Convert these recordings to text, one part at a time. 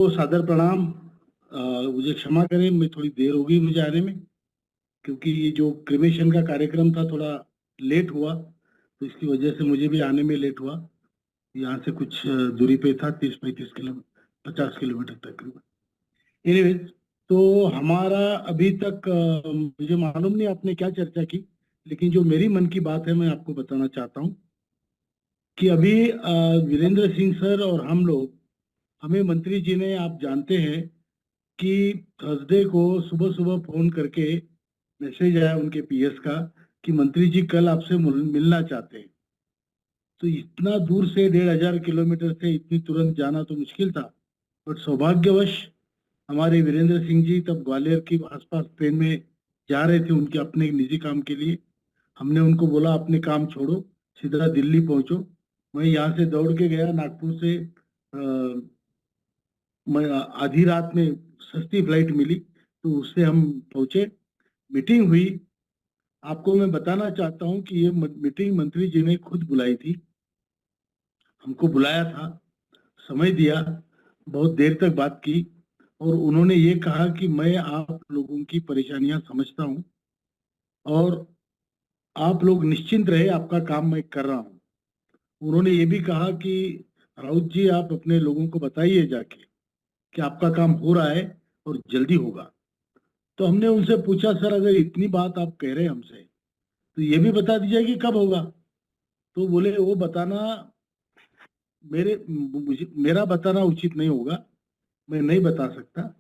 तो सादर प्रणाम। मुझे क्षमा करें, मैं थोड़ी देर हो गई मुझे आने में, क्योंकि ये जो क्रिमेशन का कार्यक्रम था थोड़ा लेट हुआ, तो इसकी वजह से मुझे भी आने में लेट हुआ। यहाँ से कुछ दूरी पे था, 30-35 किलोमीटर, 50 किलोमीटर तकरीबन। एनीवेज, तो हमारा अभी तक मुझे मालूम नहीं आपने क्या चर्चा की, लेकिन जो मेरी मन की बात है मैं आपको बताना चाहता हूँ कि अभी वीरेंद्र सिंह सर और हम लोग, हमें मंत्री जी ने, आप जानते हैं कि थर्सडे को सुबह सुबह फोन करके मैसेज आया उनके पीएस का कि मंत्री जी कल आपसे मिलना चाहते हैं। तो इतना दूर से 1500 किलोमीटर से इतनी तुरंत जाना तो मुश्किल था, बट सौभाग्यवश हमारे वीरेंद्र सिंह जी तब ग्वालियर के आसपास ट्रेन में जा रहे थे उनके अपने निजी काम के लिए। हमने उनको बोला अपने काम छोड़ो, सीधा दिल्ली पहुंचो। मैं यहाँ से दौड़ के गया नागपुर से। मैं आधी रात में सस्ती फ्लाइट मिली, तो उससे हम पहुंचे, मीटिंग हुई। आपको मैं बताना चाहता हूं कि ये मीटिंग मंत्री जी ने खुद बुलाई थी, हमको बुलाया था, समय दिया, बहुत देर तक बात की, और उन्होंने ये कहा कि मैं आप लोगों की परेशानियां समझता हूं और आप लोग निश्चिंत रहे, आपका काम मैं कर रहा हूं। उन्होंने ये भी कहा कि राउत जी आप अपने लोगों को बताइए जाके कि आपका काम हो रहा है और जल्दी होगा। तो हमने उनसे पूछा, सर अगर इतनी बात आप कह रहे हैं हमसे, तो ये भी बता दीजिए कि कब होगा। तो बोले वो बताना मेरा बताना उचित नहीं होगा, मैं नहीं बता सकता,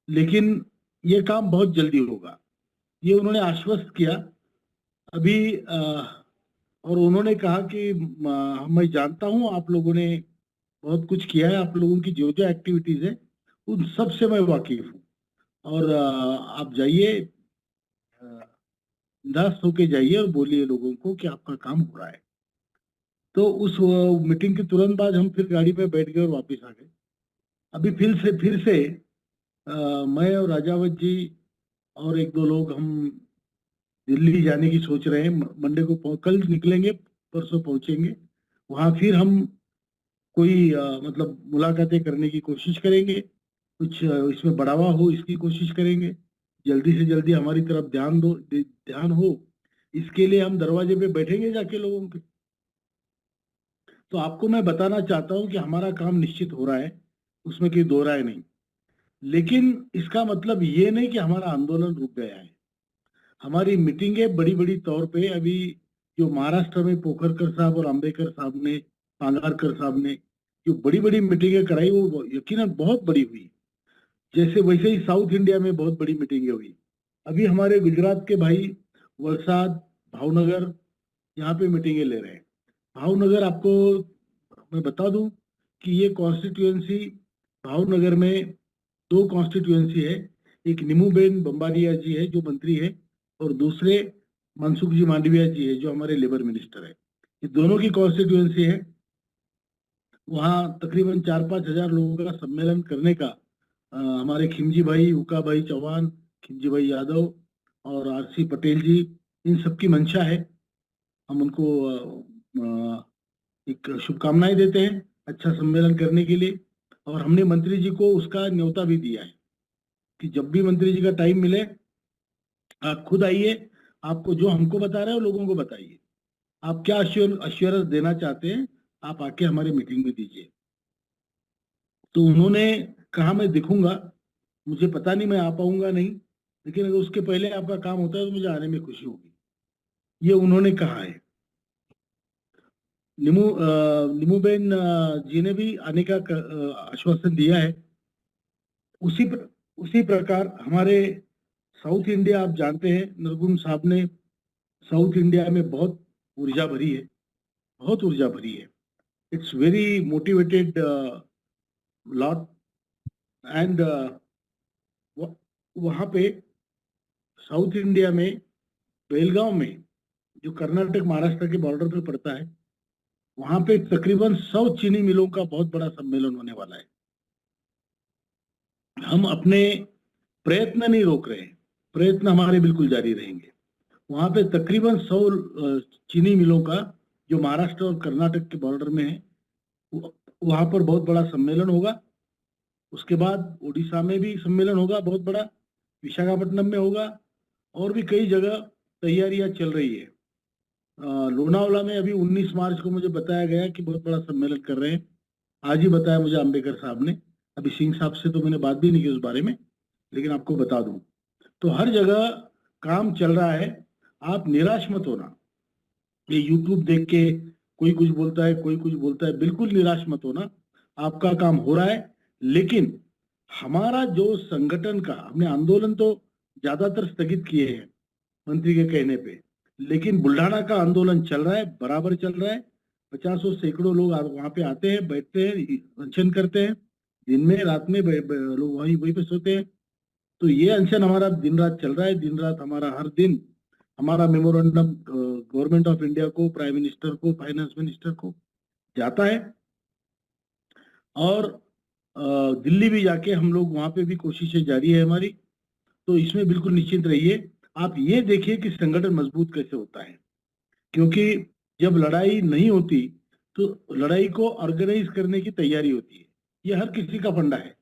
लेकिन ये काम बहुत जल्दी होगा, ये उन्होंने आश्वस्त किया। अभी और उन्होंने कहा कि मैं जानता हूं आप लोगों ने बहुत कुछ किया है, आप लोगों की जो जो एक्टिविटीज है उन सब से मैं वाकिफ हूँ, और आप जाइए, बिंदास होके जाइए और बोलिए लोगों को कि आपका काम हो रहा है। तो उस मीटिंग के तुरंत बाद हम फिर गाड़ी पे बैठ गए और वापस आ गए। अभी फिर से मैं और राजावत जी और एक दो लोग हम दिल्ली जाने की सोच रहे हैं। मंडे को कल निकलेंगे, परसों पहुंचेंगे। वहां फिर हम कोई मतलब मुलाकातें करने की कोशिश करेंगे, कुछ इसमें बढ़ावा हो इसकी कोशिश करेंगे, जल्दी से जल्दी हमारी तरफ ध्यान हो, इसके लिए हम दरवाजे पे बैठेंगे जाके लोगों के। तो आपको मैं बताना चाहता हूं कि हमारा काम निश्चित हो रहा है, उसमें कोई दो राय नहीं, लेकिन इसका मतलब ये नहीं कि हमारा आंदोलन रुक गया है। हमारी मीटिंगें बड़ी बड़ी तौर पे अभी, जो महाराष्ट्र में पोखरकर साहब और अंबेकर साहब ने, पांगारकर साहब ने जो बड़ी बड़ी मीटिंगें कराई, वो यकीनन बहुत बड़ी हुई। जैसे वैसे ही साउथ इंडिया में बहुत बड़ी मीटिंगें हुई। अभी हमारे गुजरात के भाई वलसाड, भावनगर, यहाँ पे मीटिंगें ले रहे हैं। भावनगर, आपको मैं बता दूं कि ये कॉन्स्टिट्यूएंसी, भावनगर में दो कॉन्स्टिट्यूएंसी है। एक नीमूबेन बम्बारिया जी है जो मंत्री है, और दूसरे मनसुख जी मांडविया जी है जो हमारे लेबर मिनिस्टर है। ये दोनों की कॉन्स्टिट्यूएंसी है। वहाँ तकरीबन 4-5 हजार लोगों का सम्मेलन करने का हमारे खिमजी भाई, उका भाई चौहान, खिमजी भाई यादव और आरसी पटेल जी, इन सबकी मंशा है। हम उनको एक शुभकामनाएं देते हैं अच्छा सम्मेलन करने के लिए। और हमने मंत्री जी को उसका न्योता भी दिया है कि जब भी मंत्री जी का टाइम मिले, आप खुद आइए, आपको जो हमको बता रहे हो लोगों को बताइए, आप क्या अश्योरेंस देना चाहते हैं, आप आके हमारे मीटिंग में दीजिए। तो उन्होंने कहा मैं दिखूंगा, मुझे पता नहीं मैं आ पाऊंगा नहीं, लेकिन अगर उसके पहले आपका काम होता है तो मुझे आने में खुशी होगी, ये उन्होंने कहा है। निमूबेन जी ने भी आने का आश्वासन दिया है। उसी प्रकार हमारे साउथ इंडिया, आप जानते हैं नरगुन साहब ने साउथ इंडिया में बहुत ऊर्जा भरी है, बहुत ऊर्जा भरी है। It's very motivated lot, and वहाँ पे साउथ इंडिया में बेलगांव में, जो कर्नाटक महाराष्ट्र के बॉर्डर पर पड़ता है, वहां पे तकरीबन 100 चीनी मिलों का बहुत बड़ा सम्मेलन होने वाला है। हम अपने प्रयत्न नहीं रोक रहे हैं, प्रयत्न हमारे बिल्कुल जारी रहेंगे। वहां पे तकरीबन 100 चीनी मिलों का, जो महाराष्ट्र और कर्नाटक के बॉर्डर में है, वहां पर बहुत बड़ा सम्मेलन होगा। उसके बाद ओडिशा में भी सम्मेलन होगा बहुत बड़ा, विशाखापट्टनम में होगा, और भी कई जगह तैयारियां चल रही है। लोनावला में अभी 19 मार्च को मुझे बताया गया कि बहुत बड़ा सम्मेलन कर रहे हैं। आज ही बताया मुझे अम्बेकर साहब ने। अभी सिंह साहब से तो मैंने बात भी नहीं की उस बारे में, लेकिन आपको बता दूं। तो हर जगह काम चल रहा है, आप निराश मत होना। ये यूट्यूब देख के कोई कुछ बोलता है, कोई कुछ बोलता है, बिल्कुल निराश मत होना। आपका काम हो रहा है, लेकिन हमारा जो संगठन का, हमने आंदोलन तो ज्यादातर स्थगित किए हैं मंत्री के कहने पे, लेकिन बुल्ढाना का आंदोलन चल रहा है, बराबर चल रहा है। 50 सैकड़ों लोग वहां पे आते हैं, बैठते हैं, अनशन करते हैं, दिन में रात में लोग वहीं वहीं पे सोते हैं। तो ये अनशन हमारा दिन रात चल रहा है। दिन रात हमारा हर दिन हमारा मेमोरेंडम गवर्नमेंट ऑफ इंडिया को, प्राइम मिनिस्टर को, फाइनेंस मिनिस्टर को जाता है, और दिल्ली भी जाके हम लोग वहां पे भी कोशिशें जारी है हमारी। तो इसमें बिल्कुल निश्चिंत रहिए। आप ये देखिए कि संगठन मजबूत कैसे होता है, क्योंकि जब लड़ाई नहीं होती तो लड़ाई को ऑर्गेनाइज करने की तैयारी होती है। ये हर किसी का फंडा है,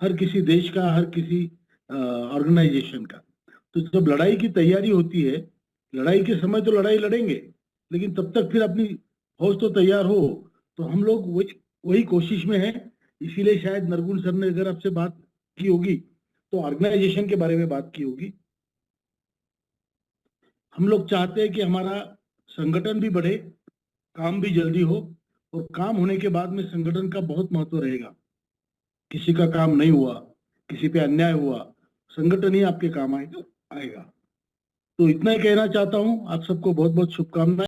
हर किसी देश का, हर किसी ऑर्गेनाइजेशन का। तो जब लड़ाई की तैयारी होती है, लड़ाई के समय तो लड़ाई लड़ेंगे, लेकिन तब तक फिर अपनी फौज तो तैयार हो। तो हम लोग वही वही कोशिश में है। इसीलिए शायद नरगुन सर ने अगर आपसे बात की होगी तो ऑर्गेनाइजेशन के बारे में बात की होगी। हम लोग चाहते हैं कि हमारा संगठन भी बढ़े, काम भी जल्दी हो, और काम होने के बाद में संगठन का बहुत महत्व रहेगा। किसी का काम नहीं हुआ, किसी पे अन्याय हुआ, संगठन ही आपके काम आएगा। तो इतना ही कहना चाहता हूँ। आप सबको बहुत बहुत शुभकामनाएं।